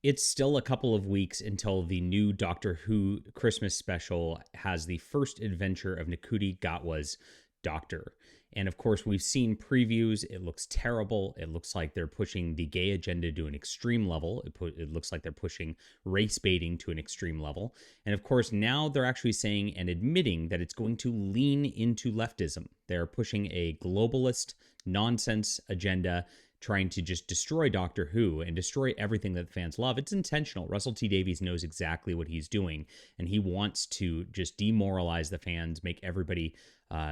it's still a couple of weeks until the new Doctor Who Christmas special has the first adventure of Ncuti Gatwa's Doctor. And of course, we've seen previews. It looks terrible. It looks like they're pushing the gay agenda to an extreme level. It looks like they're pushing race baiting to an extreme level. And of course, now they're actually saying and admitting that it's going to lean into leftism. They're pushing a globalist nonsense agenda, trying to just destroy Doctor Who and destroy everything that the fans love. It's intentional. Russell T Davies knows exactly what he's doing, and he wants to just demoralize the fans, make everybody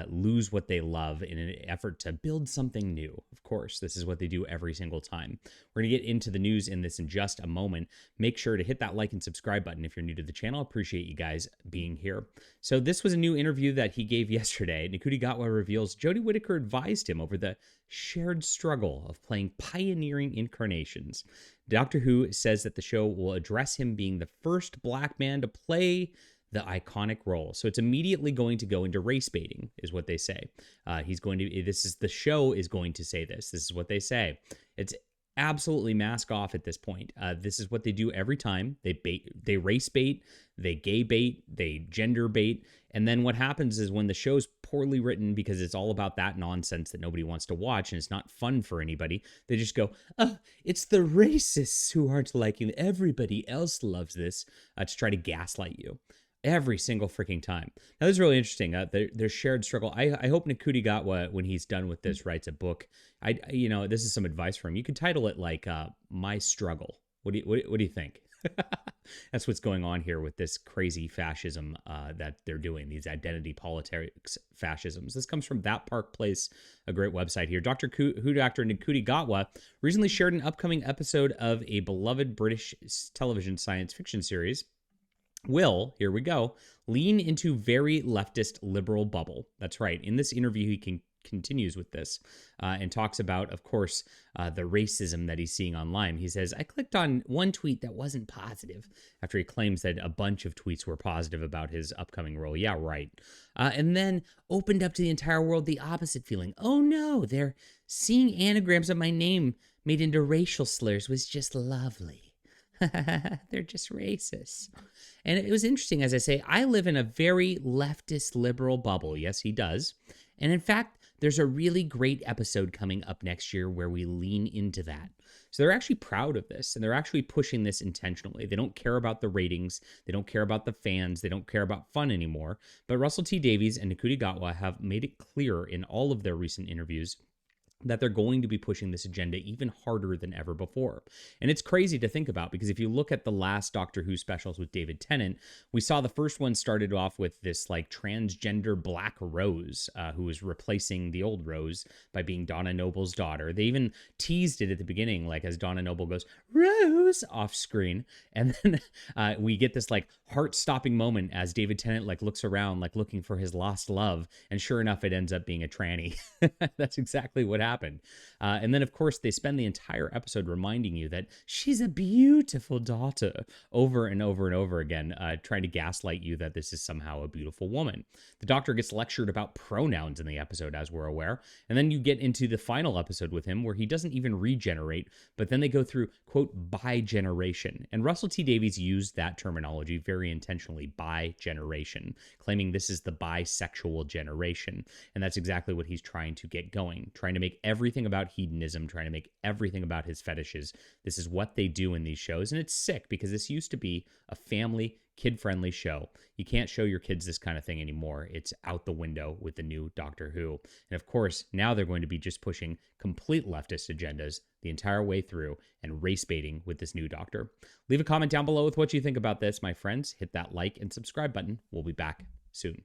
lose what they love in an effort to build something new. Of course, this is what they do every single time. We're going to get into the news in this in just a moment. Make sure to hit that like and subscribe button if you're new to the channel. Appreciate you guys being here. So this was a new interview that he gave yesterday. Ncuti Gatwa reveals Jodie Whittaker advised him over the shared struggle of playing pioneering incarnations. Doctor Who says that the show will address him being the first black man to play the iconic role. So it's immediately going to go into race baiting, is what they say. The show is going to say this. This is what they say. It's absolutely mask off at this point. This is what they do every time. They race bait, they gay bait, they gender bait. And then what happens is when the show's poorly written because it's all about that nonsense that nobody wants to watch and it's not fun for anybody, they just go, oh, it's the racists who aren't liking it. Everybody else loves this, to try to gaslight you. Every single freaking time. Now, this is really interesting. Their shared struggle. I hope Ncuti Gatwa, when he's done with this, writes a book. This is some advice from him. You could title it like "My Struggle." What do you think? That's what's going on here with this crazy fascism that they're doing. These identity politics fascisms. This comes from That Park Place, a great website here. Who Doctor Ncuti Gatwa recently shared an upcoming episode of a beloved British television science fiction series will, here we go, lean into very leftist liberal bubble. That's right. In this interview, he continues with this and talks about, of course, the racism that he's seeing online. He says, I clicked on one tweet that wasn't positive after he claims that a bunch of tweets were positive about his upcoming role. Yeah, right. And then opened up to the entire world the opposite feeling. Oh no, they're seeing anagrams of my name made into racial slurs was just lovely. They're just racist. And it was interesting, as I say, I live in a very leftist liberal bubble. Yes, he does. And in fact, there's a really great episode coming up next year where we lean into that. So they're actually proud of this, and they're actually pushing this intentionally. They don't care about the ratings. They don't care about the fans. They don't care about fun anymore. But Russell T Davies and Ncuti Gatwa have made it clear in all of their recent interviews that they're going to be pushing this agenda even harder than ever before. And it's crazy to think about, because if you look at the last Doctor Who specials with David Tennant, we saw the first one started off with this like transgender Black Rose, who was replacing the old Rose by being Donna Noble's daughter. They even teased it at the beginning, like as Donna Noble goes, Rose, off screen. And then we get this like heart-stopping moment as David Tennant like looks around, like looking for his lost love. And sure enough, it ends up being a tranny. That's exactly what happened. And then, of course, they spend the entire episode reminding you that she's a beautiful daughter over and over and over again, trying to gaslight you that this is somehow a beautiful woman. The Doctor gets lectured about pronouns in the episode, as we're aware. And then you get into the final episode with him where he doesn't even regenerate, but then they go through, quote, bi-generation. And Russell T Davies used that terminology very intentionally, bi-generation, claiming this is the bisexual generation. And that's exactly what he's trying to get going, trying to make everything about hedonism, trying to make everything about his fetishes. This is what they do in these shows. And it's sick because this used to be a family, kid-friendly show. You can't show your kids this kind of thing anymore. It's out the window with the new Doctor Who. And of course, now they're going to be just pushing complete leftist agendas the entire way through and race baiting with this new Doctor. Leave a comment down below with what you think about this, my friends. Hit that like and subscribe button. We'll be back soon.